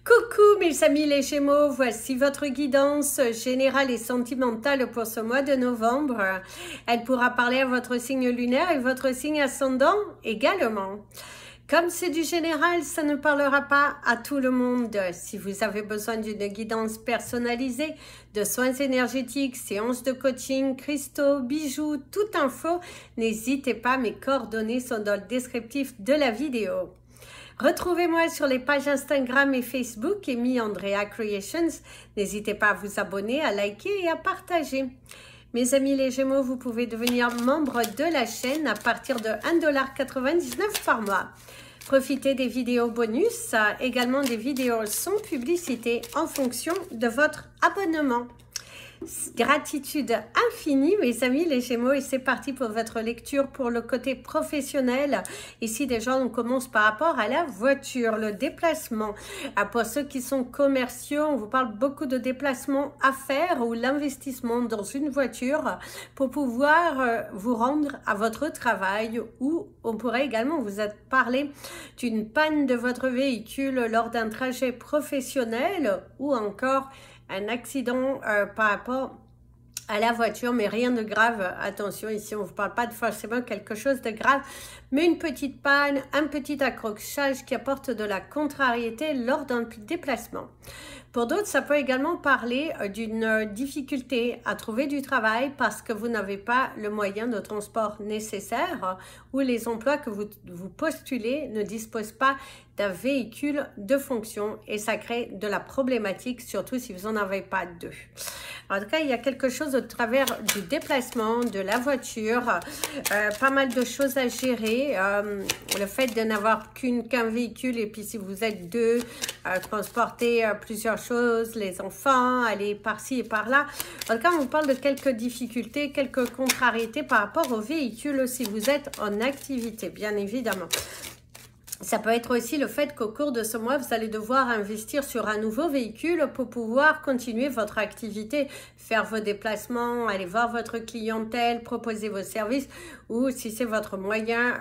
Coucou mes amis les Gémeaux, voici votre guidance générale et sentimentale pour ce mois de novembre. Elle pourra parler à votre signe lunaire et votre signe ascendant également. Comme c'est du général, ça ne parlera pas à tout le monde. Si vous avez besoin d'une guidance personnalisée, de soins énergétiques, séances de coaching, cristaux, bijoux, toute info, n'hésitez pas, mes coordonnées sont dans le descriptif de la vidéo. Retrouvez-moi sur les pages Instagram et Facebook, Amy Andrea Creations. N'hésitez pas à vous abonner, à liker et à partager. Mes amis les Gémeaux, vous pouvez devenir membre de la chaîne à partir de 1,99 $ par mois. Profitez des vidéos bonus, également des vidéos sans publicité en fonction de votre abonnement. Gratitude infinie mes amis les Gémeaux et c'est parti pour votre lecture pour le côté professionnel. Ici déjà on commence par rapport à la voiture, le déplacement. Pour ceux qui sont commerciaux, on vous parle beaucoup de déplacements à faire ou l'investissement dans une voiture pour pouvoir vous rendre à votre travail, ou on pourrait également vous parler d'une panne de votre véhicule lors d'un trajet professionnel ou encore un accident par rapport à la voiture, mais rien de grave. Attention, ici on ne vous parle pas de forcément quelque chose de grave, mais une petite panne, un petit accrochage qui apporte de la contrariété lors d'un déplacement. Pour d'autres, ça peut également parler d'une difficulté à trouver du travail parce que vous n'avez pas le moyen de transport nécessaire ou les emplois que vous postulez ne disposent pas d'un véhicule de fonction et ça crée de la problématique, surtout si vous n'en avez pas deux. En tout cas, il y a quelque chose au travers du déplacement, de la voiture, pas mal de choses à gérer. Le fait de n'avoir qu'un véhicule et puis si vous êtes deux, transporter plusieurs choses, les enfants, aller par-ci et par-là. En tout cas, on vous parle de quelques difficultés, quelques contrariétés par rapport au véhicule si vous êtes en activité, bien évidemment. Ça peut être aussi le fait qu'au cours de ce mois, vous allez devoir investir sur un nouveau véhicule pour pouvoir continuer votre activité, faire vos déplacements, aller voir votre clientèle, proposer vos services ou si c'est votre moyen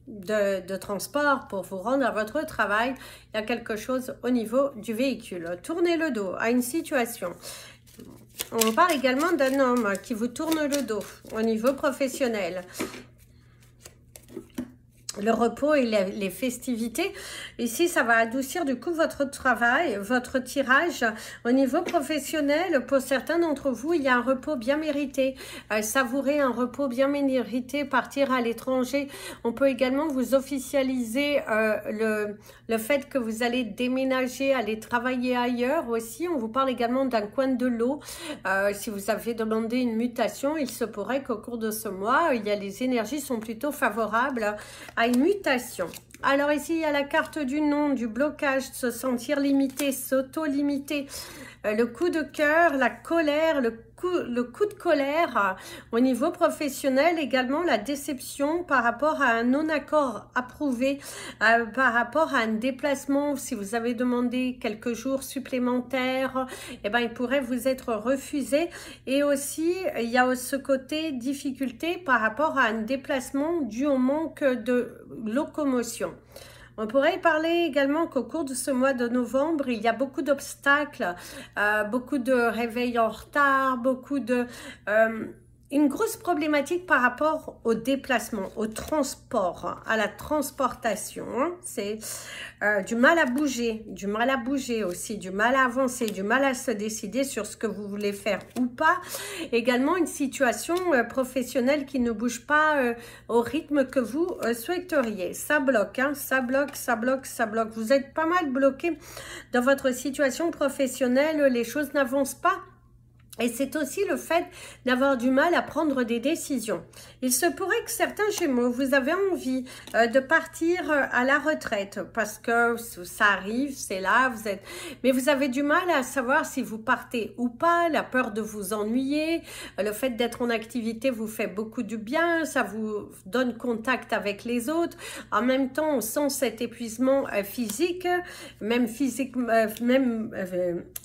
de transport pour vous rendre à votre travail, il y a quelque chose au niveau du véhicule. Tournez le dos à une situation. On parle également d'un homme qui vous tourne le dos au niveau professionnel. Le repos et les festivités. Ici, ça va adoucir du coup votre travail, votre tirage. Au niveau professionnel, pour certains d'entre vous, il y a un repos bien mérité. Savourer un repos bien mérité, partir à l'étranger. On peut également vous officialiser le fait que vous allez déménager, aller travailler ailleurs aussi. On vous parle également d'un coin de l'eau. Si vous avez demandé une mutation, il se pourrait qu'au cours de ce mois, les énergies sont plutôt favorables à une mutation. Alors ici, il y a la carte du non, du blocage, se sentir limité, s'auto-limiter, le coup de cœur, la colère, le coup de colère. Au niveau professionnel, également la déception par rapport à un non-accord approuvé, par rapport à un déplacement. Si vous avez demandé quelques jours supplémentaires, eh ben, il pourrait vous être refusé. Et aussi, il y a ce côté difficulté par rapport à un déplacement dû au manque de locomotion. On pourrait parler également qu'au cours de ce mois de novembre, il y a beaucoup d'obstacles, beaucoup de réveils en retard, beaucoup de... une grosse problématique par rapport au déplacement, au transport, à la transportation. C'est du mal à bouger aussi, du mal à avancer, du mal à se décider sur ce que vous voulez faire ou pas. Également une situation professionnelle qui ne bouge pas au rythme que vous souhaiteriez. Ça bloque, hein, ça bloque, ça bloque, ça bloque. Vous êtes pas mal bloqué dans votre situation professionnelle, les choses n'avancent pas. Et c'est aussi le fait d'avoir du mal à prendre des décisions. Il se pourrait que certains Gémeaux, vous avez envie de partir à la retraite parce que ça arrive, c'est là, mais vous avez du mal à savoir si vous partez ou pas, la peur de vous ennuyer, le fait d'être en activité vous fait beaucoup du bien, ça vous donne contact avec les autres. En même temps, on sent cet épuisement physique, même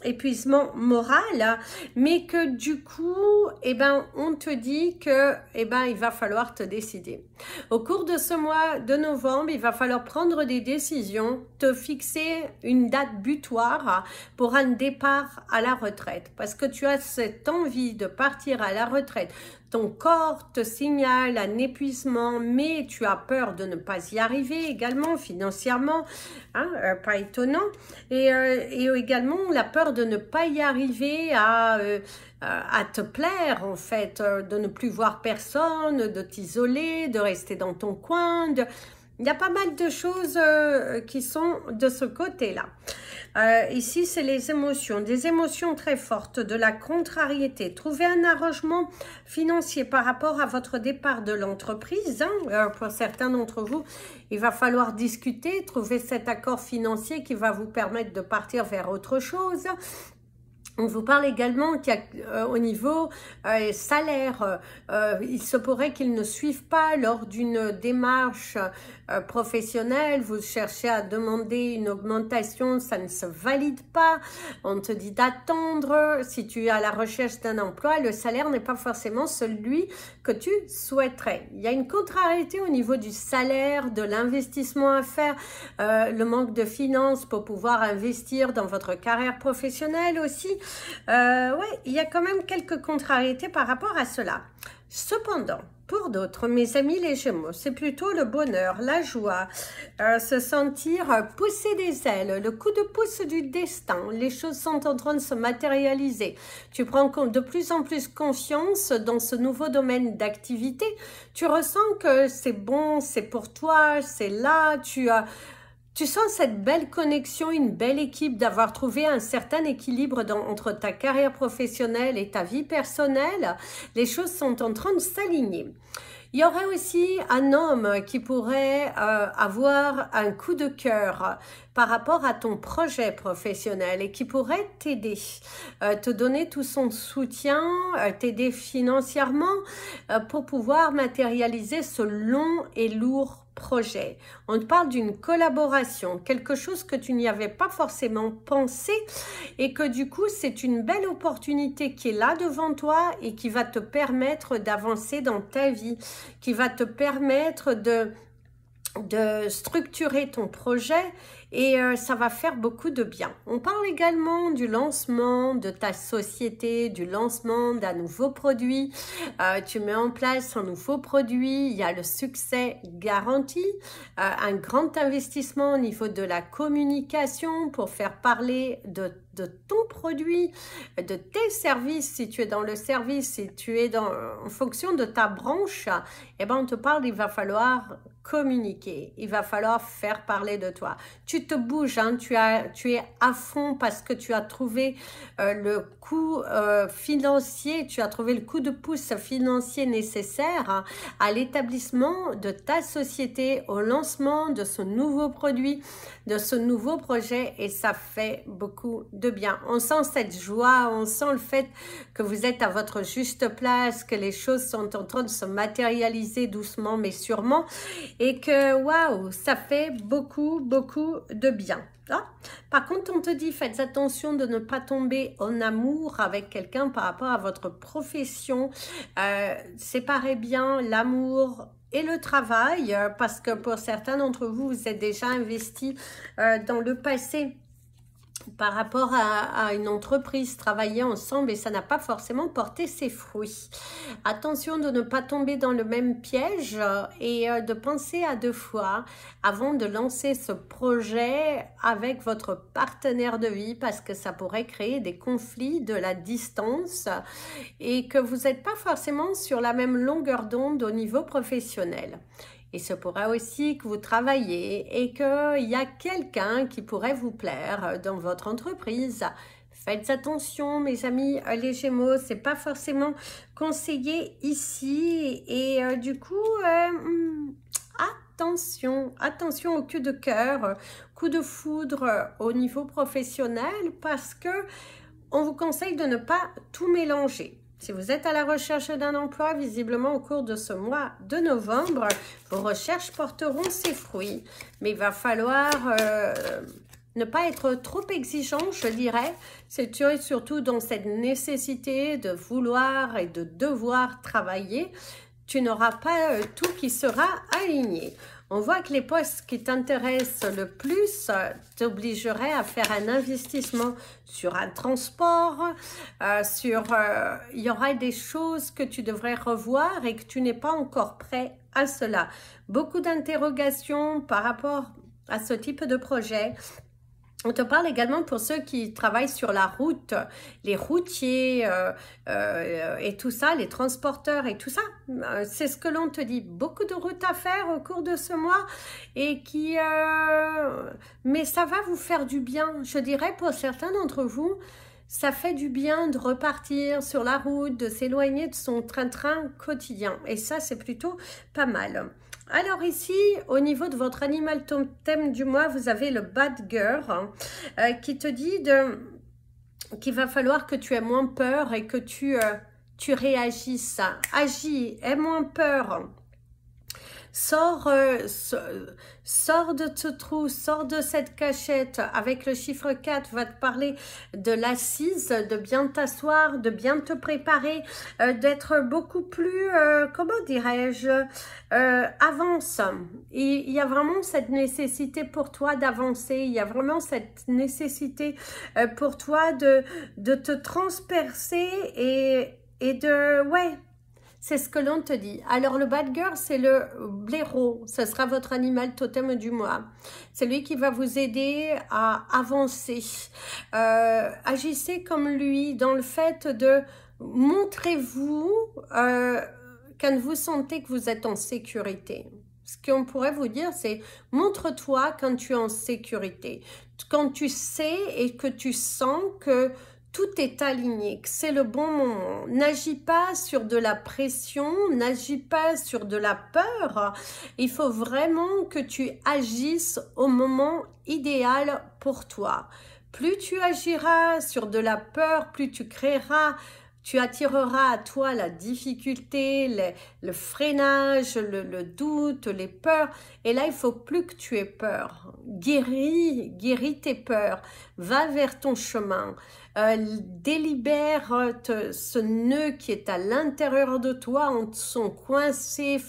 épuisement moral, mais et que du coup, eh ben, on te dit que, eh ben, il va falloir te décider. Au cours de ce mois de novembre, il va falloir prendre des décisions, te fixer une date butoir pour un départ à la retraite, parce que tu as cette envie de partir à la retraite. Ton corps te signale un épuisement, mais tu as peur de ne pas y arriver également financièrement, hein, pas étonnant. Et également la peur de ne pas y arriver à te plaire en fait, de ne plus voir personne, de t'isoler, de rester dans ton coin. Il y a pas mal de choses qui sont de ce côté-là. Ici, c'est les émotions, des émotions très fortes, de la contrariété. Trouver un arrangement financier par rapport à votre départ de l'entreprise. Hein. Pour certains d'entre vous, il va falloir discuter, trouver cet accord financier qui va vous permettre de partir vers autre chose. On vous parle également qu'au niveau salaire, il se pourrait qu'ils ne suivent pas lors d'une démarche professionnelle. Vous cherchez à demander une augmentation, ça ne se valide pas. On te dit d'attendre. Si tu es à la recherche d'un emploi, le salaire n'est pas forcément celui que tu souhaiterais. Il y a une contrariété au niveau du salaire, de l'investissement à faire, le manque de finances pour pouvoir investir dans votre carrière professionnelle aussi. Ouais, il y a quand même quelques contrariétés par rapport à cela. Cependant, pour d'autres, mes amis les Gémeaux, c'est plutôt le bonheur, la joie, se sentir pousser des ailes, le coup de pouce du destin. Les choses sont en train de se matérialiser. Tu prends de plus en plus confiance dans ce nouveau domaine d'activité. Tu ressens que c'est bon, c'est pour toi, c'est là, tu sens cette belle connexion, une belle équipe, d'avoir trouvé un certain équilibre entre ta carrière professionnelle et ta vie personnelle. Les choses sont en train de s'aligner. Il y aurait aussi un homme qui pourrait avoir un coup de cœur par rapport à ton projet professionnel et qui pourrait t'aider, te donner tout son soutien, t'aider financièrement pour pouvoir matérialiser ce long et lourd projet. On te parle d'une collaboration, quelque chose que tu n'y avais pas forcément pensé et que du coup c'est une belle opportunité qui est là devant toi et qui va te permettre d'avancer dans ta vie, qui va te permettre de structurer ton projet et ça va faire beaucoup de bien. On parle également du lancement de ta société, du lancement d'un nouveau produit. Tu mets en place un nouveau produit, il y a le succès garanti, un grand investissement au niveau de la communication pour faire parler de ton produit, de tes services, si tu es dans le service, si tu es en fonction de ta branche, eh ben on te parle, il va falloir communiquer, il va falloir faire parler de toi. Tu te bouges, hein, tu es à fond parce que tu as trouvé le coup financier, tu as trouvé le coup de pouce financier nécessaire hein, à l'établissement de ta société, au lancement de ce nouveau produit, de ce nouveau projet et ça fait beaucoup de bien. On sent cette joie, on sent le fait que vous êtes à votre juste place, que les choses sont en train de se matérialiser doucement mais sûrement et que waouh, ça fait beaucoup de bien. Ah. Par contre, on te dit, faites attention de ne pas tomber en amour avec quelqu'un par rapport à votre profession. Séparez bien l'amour et le travail, parce que pour certains d'entre vous, vous êtes déjà investis dans le passé par rapport à une entreprise, travailler ensemble et ça n'a pas forcément porté ses fruits. Attention de ne pas tomber dans le même piège et de penser à deux fois avant de lancer ce projet avec votre partenaire de vie parce que ça pourrait créer des conflits de la distance et que vous n'êtes pas forcément sur la même longueur d'onde au niveau professionnel. Il se pourra aussi que vous travaillez et qu'il y a quelqu'un qui pourrait vous plaire dans votre entreprise. Faites attention, mes amis, les Gémeaux, c'est pas forcément conseillé ici. Et du coup, attention au coup de cœur, coup de foudre au niveau professionnel parce que on vous conseille de ne pas tout mélanger. Si vous êtes à la recherche d'un emploi, visiblement au cours de ce mois de novembre, vos recherches porteront ses fruits. Mais il va falloir ne pas être trop exigeant, je dirais. C'est surtout dans cette nécessité de vouloir et de devoir travailler. Tu n'auras pas tout qui sera aligné. On voit que les postes qui t'intéressent le plus t'obligeraient à faire un investissement sur un transport, il y aura des choses que tu devrais revoir et que tu n'es pas encore prêt à cela. Beaucoup d'interrogations par rapport à ce type de projet. On te parle également pour ceux qui travaillent sur la route, les routiers et tout ça, les transporteurs et tout ça. C'est ce que l'on te dit. Beaucoup de routes à faire au cours de ce mois et qui... mais ça va vous faire du bien. Je dirais pour certains d'entre vous, ça fait du bien de repartir sur la route, de s'éloigner de son train-train quotidien. Et ça, c'est plutôt pas mal. Alors ici, au niveau de votre animal totem du mois, vous avez le Bad Girl qui te dit qu'il va falloir que tu aies moins peur et que tu réagisses. Agis, aie moins peur. Sors de ce trou, sors de cette cachette. Avec le chiffre 4, va te parler de l'assise, de bien t'asseoir, de bien te préparer, d'être beaucoup plus, comment dirais-je, avance. Il y a vraiment cette nécessité pour toi d'avancer, il y a vraiment cette nécessité pour toi de te transpercer et de, ouais, c'est ce que l'on te dit. Alors, le Bad Girl, c'est le blaireau. Ce sera votre animal totem du mois. C'est lui qui va vous aider à avancer. Agissez comme lui dans le fait de montrez-vous quand vous sentez que vous êtes en sécurité. Ce qu'on pourrait vous dire, c'est montre-toi quand tu es en sécurité. Quand tu sais et que tu sens que tout est aligné, que c'est le bon moment. N'agis pas sur de la pression, n'agis pas sur de la peur. Il faut vraiment que tu agisses au moment idéal pour toi. Plus tu agiras sur de la peur, plus tu créeras, tu attireras à toi la difficulté, le freinage, le doute, les peurs. Et là, il faut plus que tu aies peur. Guéris tes peurs. Va vers ton chemin. Délibère ce nœud qui est à l'intérieur de toi, en sont coincés,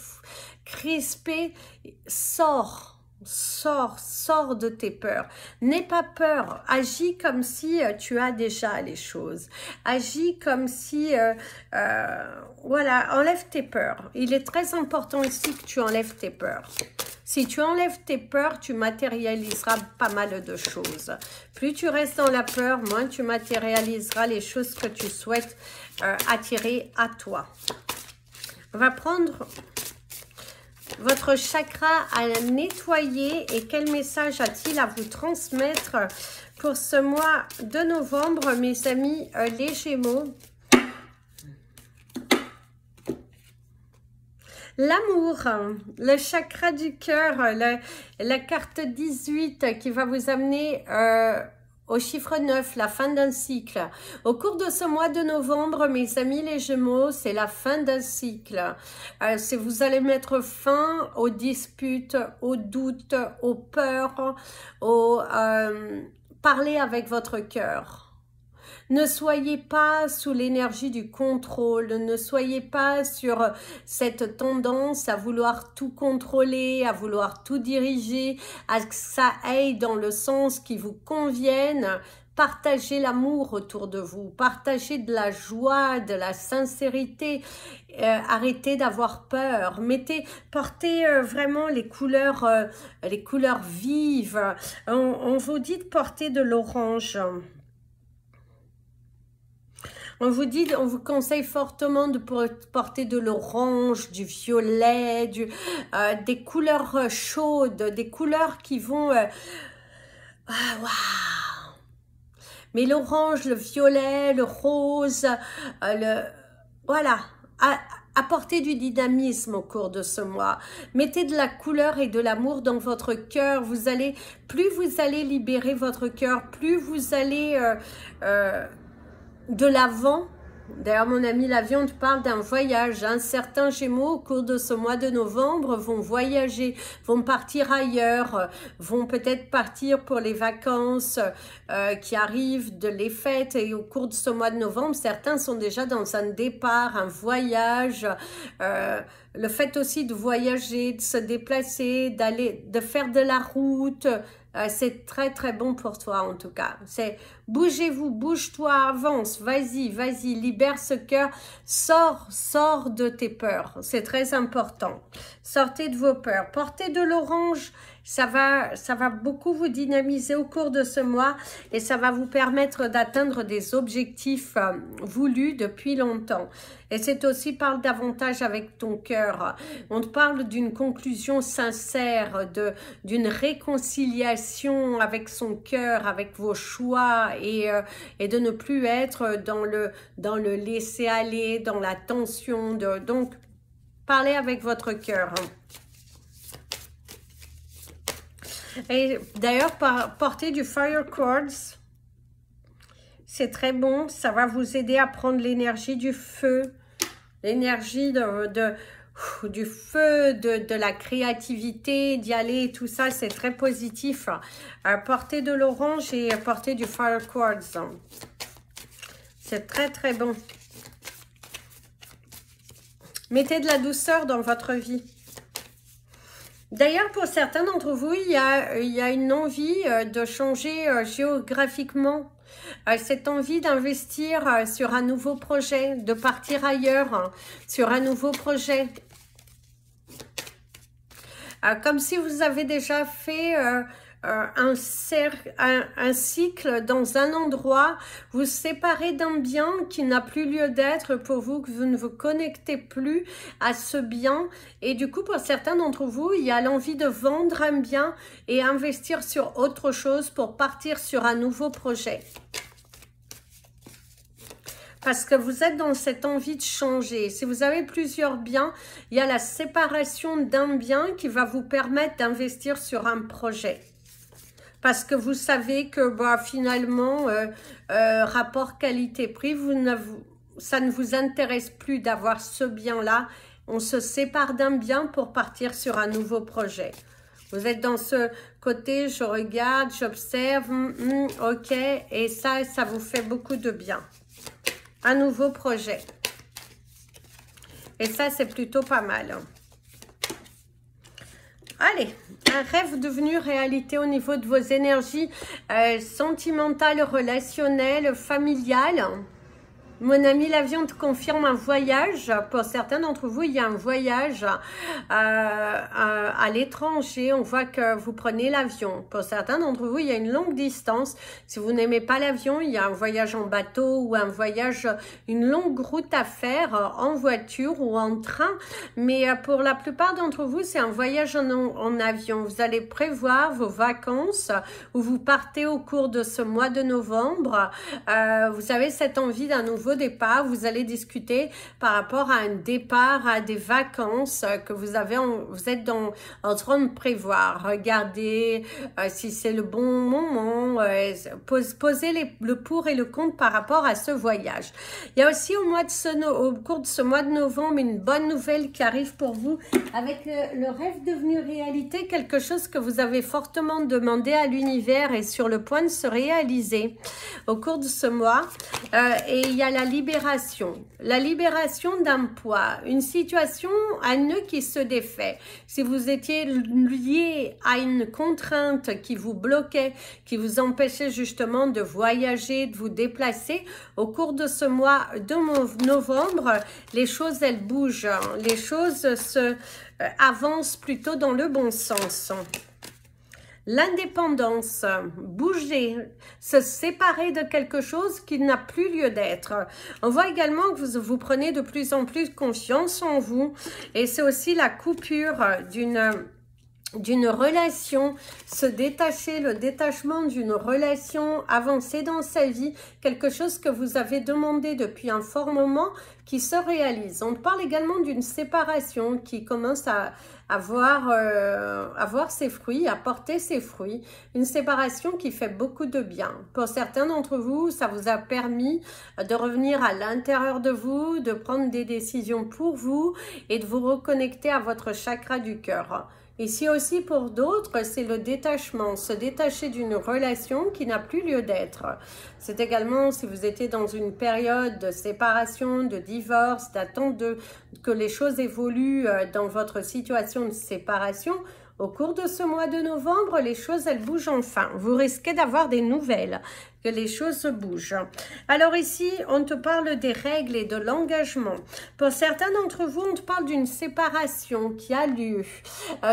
crispés. Sors de tes peurs. N'aie pas peur. Agis comme si tu as déjà les choses. Agis comme si, voilà, enlève tes peurs. Il est très important ici que tu enlèves tes peurs. Si tu enlèves tes peurs, tu matérialiseras pas mal de choses. Plus tu restes dans la peur, moins tu matérialiseras les choses que tu souhaites attirer à toi. On va prendre votre chakra à nettoyer et quel message a-t-il à vous transmettre pour ce mois de novembre, mes amis les Gémeaux? L'amour, le chakra du cœur, la carte 18 qui va vous amener au chiffre 9, la fin d'un cycle. Au cours de ce mois de novembre, mes amis les Gémeaux, c'est la fin d'un cycle. Vous allez mettre fin aux disputes, aux doutes, aux peurs, parler avec votre cœur. Ne soyez pas sous l'énergie du contrôle, ne soyez pas sur cette tendance à vouloir tout contrôler, à vouloir tout diriger, à que ça aille dans le sens qui vous convienne. Partagez l'amour autour de vous, partagez de la joie, de la sincérité, arrêtez d'avoir peur, portez vraiment les couleurs vives. On vous dit de porter de l'orange. On vous conseille fortement de porter de l'orange, du violet, des couleurs chaudes, des couleurs qui vont... waouh! Mais l'orange, le violet, le rose, voilà, apportez du dynamisme au cours de ce mois. Mettez de la couleur et de l'amour dans votre cœur. Plus vous allez libérer votre cœur, plus vous allez... de l'avant, D'ailleurs, mon ami l'avion te parle d'un voyage. Hein. Certains Gémeaux, au cours de ce mois de novembre, vont voyager, vont partir ailleurs, vont peut-être partir pour les vacances qui arrivent, de les fêtes. Et au cours de ce mois de novembre, certains sont déjà dans un départ, un voyage. Le fait aussi de voyager, de se déplacer, d'aller, de faire de la route, c'est très très bon pour toi en tout cas. C'est bougez-vous, bouge-toi, avance, vas-y, vas-y, libère ce cœur, sors de tes peurs, c'est très important. Sortez de vos peurs, portez de l'orange, ça va beaucoup vous dynamiser au cours de ce mois et ça va vous permettre d'atteindre des objectifs voulus depuis longtemps. Et c'est aussi, parle davantage avec ton cœur. On te parle d'une conclusion sincère, d'une réconciliation avec son cœur, avec vos choix et de ne plus être dans le laisser aller, dans la tension. Donc, parlez avec votre cœur. Et d'ailleurs, porter du fire quartz, c'est très bon. Ça va vous aider à prendre l'énergie du feu, l'énergie du feu, de la créativité, d'y aller, tout ça, c'est très positif. Porter de l'orange et porter du fire quartz. C'est très très bon. Mettez de la douceur dans votre vie. D'ailleurs, pour certains d'entre vous, il y a une envie de changer géographiquement. Cette envie d'investir sur un nouveau projet, de partir ailleurs, sur un nouveau projet. Comme si vous avez déjà fait un cycle dans un endroit, vous séparez d'un bien qui n'a plus lieu d'être pour vous, que vous ne vous connectez plus à ce bien. Et du coup, pour certains d'entre vous, il y a l'envie de vendre un bien et investir sur autre chose pour partir sur un nouveau projet. Parce que vous êtes dans cette envie de changer. Si vous avez plusieurs biens, il y a la séparation d'un bien qui va vous permettre d'investir sur un projet. Parce que vous savez que finalement, rapport qualité-prix, ça ne vous intéresse plus d'avoir ce bien-là. On se sépare d'un bien pour partir sur un nouveau projet. Vous êtes dans ce côté, je regarde, j'observe, ok, et ça vous fait beaucoup de bien. Un nouveau projet. Et ça, c'est plutôt pas mal. Allez, un rêve devenu réalité au niveau de vos énergies sentimentales, relationnelles, familiales. Mon ami l'avion te confirme un voyage. Pour certains d'entre vous, il y a un voyage à l'étranger. On voit que vous prenez l'avion. Pour certains d'entre vous, il y a une longue distance. Si vous n'aimez pas l'avion, il y a un voyage en bateau ou un voyage, une longue route à faire en voiture ou en train. Mais pour la plupart d'entre vous, c'est un voyage en avion. Vous allez prévoir vos vacances où vous partez au cours de ce mois de novembre. Vous avez cette envie d'un nouveau départ, vous allez discuter par rapport à un départ, à des vacances que vous êtes en train de prévoir. Regardez si c'est le bon moment, posez le pour et le contre par rapport à ce voyage. Il y a aussi au cours de ce mois de novembre une bonne nouvelle qui arrive pour vous avec le rêve devenu réalité, quelque chose que vous avez fortement demandé à l'univers et sur le point de se réaliser au cours de ce mois. Et il y a la libération d'un poids, une situation, un nœud qui se défait. Si vous étiez lié à une contrainte qui vous bloquait, qui vous empêchait justement de voyager, de vous déplacer, au cours de ce mois de novembre, les choses, elles bougent. Les choses avancent plutôt dans le bon sens. L'indépendance, bouger, se séparer de quelque chose qui n'a plus lieu d'être. On voit également que vous prenez de plus en plus confiance en vous et c'est aussi la coupure d'une relation, se détacher, le détachement d'une relation, avancer dans sa vie, quelque chose que vous avez demandé depuis un fort moment qui se réalise. On parle également d'une séparation qui commence à voir ses fruits, à porter ses fruits. Une séparation qui fait beaucoup de bien. Pour certains d'entre vous, ça vous a permis de revenir à l'intérieur de vous, de prendre des décisions pour vous et de vous reconnecter à votre chakra du cœur. Ici aussi pour d'autres, c'est le détachement, se détacher d'une relation qui n'a plus lieu d'être. C'est également si vous étiez dans une période de séparation, de divorce, d'attente que les choses évoluent dans votre situation de séparation. Au cours de ce mois de novembre, les choses, elles bougent enfin. Vous risquez d'avoir des nouvelles, que les choses bougent. Alors ici, on te parle des règles et de l'engagement. Pour certains d'entre vous, on te parle d'une séparation qui a lieu,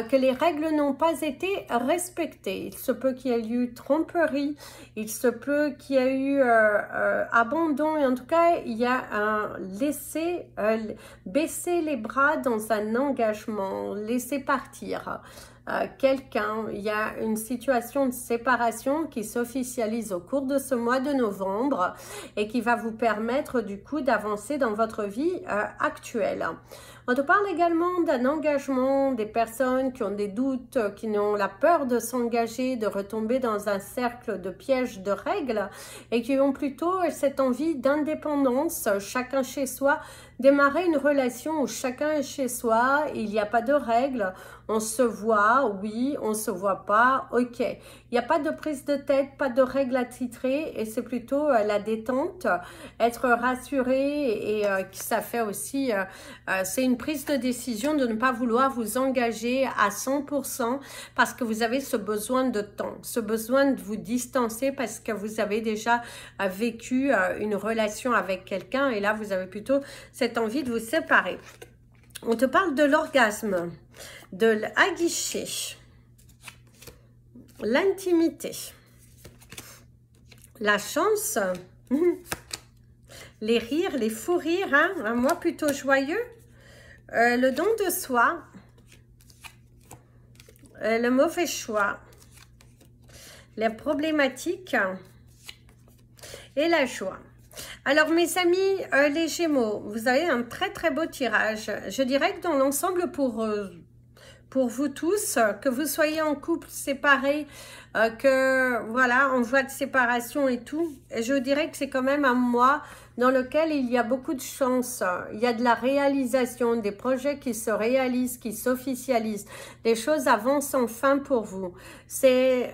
que les règles n'ont pas été respectées. Il se peut qu'il y ait eu tromperie, il se peut qu'il y ait eu abandon, et en tout cas, il y a un baisser les bras dans un engagement, laisser partir. Quelqu'un, il y a une situation de séparation qui s'officialise au cours de ce mois de novembre et qui va vous permettre du coup d'avancer dans votre vie actuelle. On te parle également d'un engagement, des personnes qui ont des doutes, qui ont la peur de s'engager, de retomber dans un cercle de pièges, de règles et qui ont plutôt cette envie d'indépendance, chacun chez soi, démarrer une relation où chacun est chez soi, il n'y a pas de règles, on se voit, oui, on se voit pas, ok. Il n'y a pas de prise de tête, pas de règles à titrer et c'est plutôt la détente, être rassuré et ça fait aussi, c'est une prise de décision de ne pas vouloir vous engager à 100% parce que vous avez ce besoin de temps, ce besoin de vous distancer parce que vous avez déjà vécu une relation avec quelqu'un et là vous avez plutôt cette envie de vous séparer. On te parle de l'orgasme, de l'aguiché, l'intimité, la chance, les rires, les fous rires, hein, un mois plutôt joyeux, le don de soi, le mauvais choix, les problématiques et la joie. Alors mes amis, les Gémeaux, vous avez un très très beau tirage. Je dirais que dans l'ensemble pour vous tous, que vous soyez en couple, séparés, que voilà, en voie de séparation et tout, je dirais que c'est quand même un mois dans lequel il y a beaucoup de chance, il y a de la réalisation, des projets qui se réalisent, qui s'officialisent, des choses avancent enfin pour vous. C'est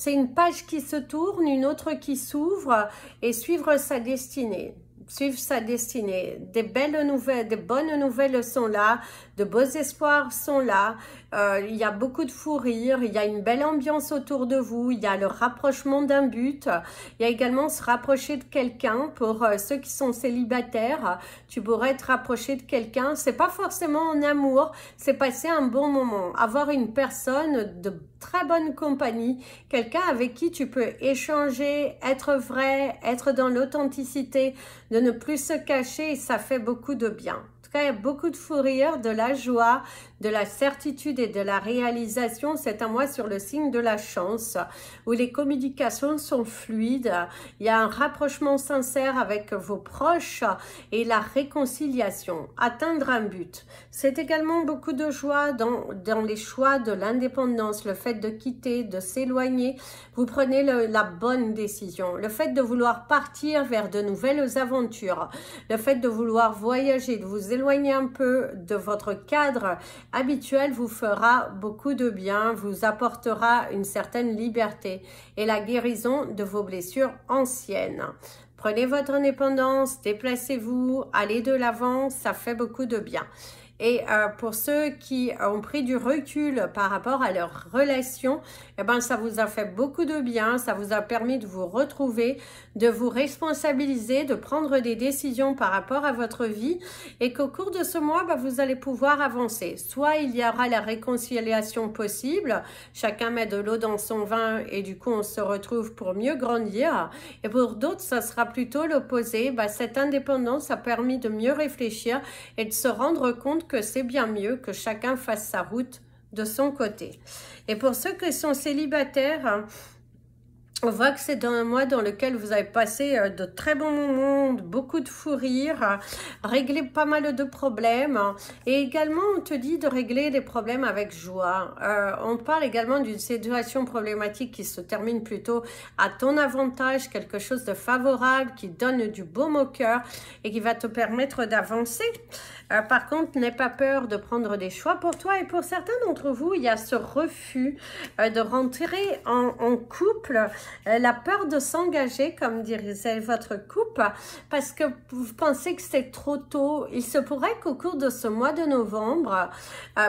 une page qui se tourne, une autre qui s'ouvre et suivre sa destinée. Suivre sa destinée. Des belles nouvelles, des bonnes nouvelles sont là, de beaux espoirs sont là. Il y a beaucoup de fou rire, il y a une belle ambiance autour de vous, il y a le rapprochement d'un but. Il y a également se rapprocher de quelqu'un. Pour ceux qui sont célibataires, tu pourrais te rapprocher de quelqu'un. C'est pas forcément en amour, c'est passer un bon moment. Avoir une personne de très bonne compagnie, quelqu'un avec qui tu peux échanger, être vrai, être dans l'authenticité, de ne plus se cacher, ça fait beaucoup de bien. En tout cas, il y a beaucoup de fou rire, de la joie, de la certitude et de la réalisation. C'est un mois sur le signe de la chance, où les communications sont fluides. Il y a un rapprochement sincère avec vos proches et la réconciliation, atteindre un but. C'est également beaucoup de joie dans les choix de l'indépendance, le fait de quitter, de s'éloigner. Vous prenez la bonne décision. Le fait de vouloir partir vers de nouvelles aventures, le fait de vouloir voyager, de vous éloigner un peu de votre cadre habituel vous fera beaucoup de bien, vous apportera une certaine liberté et la guérison de vos blessures anciennes. Prenez votre indépendance, déplacez-vous, allez de l'avant, ça fait beaucoup de bien. Et pour ceux qui ont pris du recul par rapport à leur relation, eh ben, ça vous a fait beaucoup de bien, ça vous a permis de vous retrouver, de vous responsabiliser, de prendre des décisions par rapport à votre vie et qu'au cours de ce mois, bah, vous allez pouvoir avancer. Soit il y aura la réconciliation possible, chacun met de l'eau dans son vin et du coup on se retrouve pour mieux grandir. Et pour d'autres, ça sera plutôt l'opposé. Bah, cette indépendance a permis de mieux réfléchir et de se rendre compte que c'est bien mieux que chacun fasse sa route de son côté. Et pour ceux qui sont célibataires, on voit que c'est un mois dans lequel vous avez passé de très bons moments, beaucoup de fou rire, régler pas mal de problèmes. Et également, on te dit de régler des problèmes avec joie. On parle également d'une situation problématique qui se termine plutôt à ton avantage, quelque chose de favorable, qui donne du baume au cœur et qui va te permettre d'avancer. Par contre, n'aie pas peur de prendre des choix pour toi. Et pour certains d'entre vous, il y a ce refus de rentrer en couple, la peur de s'engager, comme dirait votre couple, parce que vous pensez que c'est trop tôt. Il se pourrait qu'au cours de ce mois de novembre,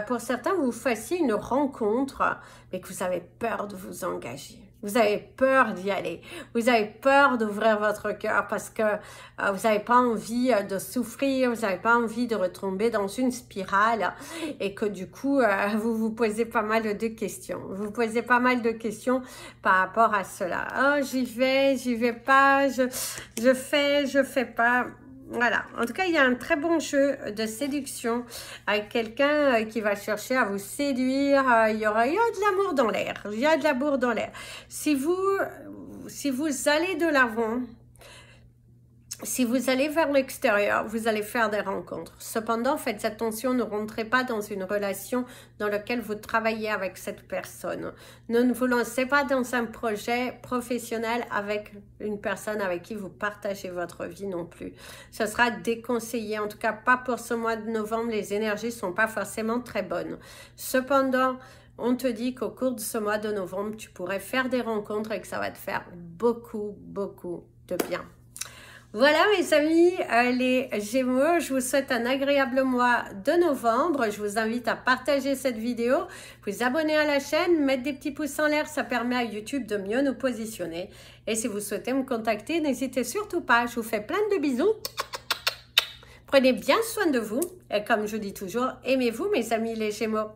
pour certains, vous fassiez une rencontre, mais que vous avez peur de vous engager. Vous avez peur d'y aller. Vous avez peur d'ouvrir votre cœur parce que vous n'avez pas envie de souffrir, vous n'avez pas envie de retomber dans une spirale et que du coup, vous vous posez pas mal de questions. Vous posez pas mal de questions par rapport à cela. Oh, j'y vais pas, je fais pas. Voilà, en tout cas, il y a un très bon jeu de séduction avec quelqu'un qui va chercher à vous séduire. Il y a de l'amour dans l'air. Il y a de l'amour dans l'air. Si vous allez de l'avant, si vous allez vers l'extérieur, vous allez faire des rencontres. Cependant, faites attention, ne rentrez pas dans une relation dans laquelle vous travaillez avec cette personne. Ne vous lancez pas dans un projet professionnel avec une personne avec qui vous partagez votre vie non plus. Ce sera déconseillé, en tout cas pas pour ce mois de novembre. Les énergies ne sont pas forcément très bonnes. Cependant, on te dit qu'au cours de ce mois de novembre, tu pourrais faire des rencontres et que ça va te faire beaucoup, beaucoup de bien. Voilà mes amis, les Gémeaux, je vous souhaite un agréable mois de novembre. Je vous invite à partager cette vidéo, vous abonner à la chaîne, mettre des petits pouces en l'air, ça permet à YouTube de mieux nous positionner. Et si vous souhaitez me contacter, n'hésitez surtout pas, je vous fais plein de bisous. Prenez bien soin de vous et comme je dis toujours, aimez-vous mes amis les Gémeaux.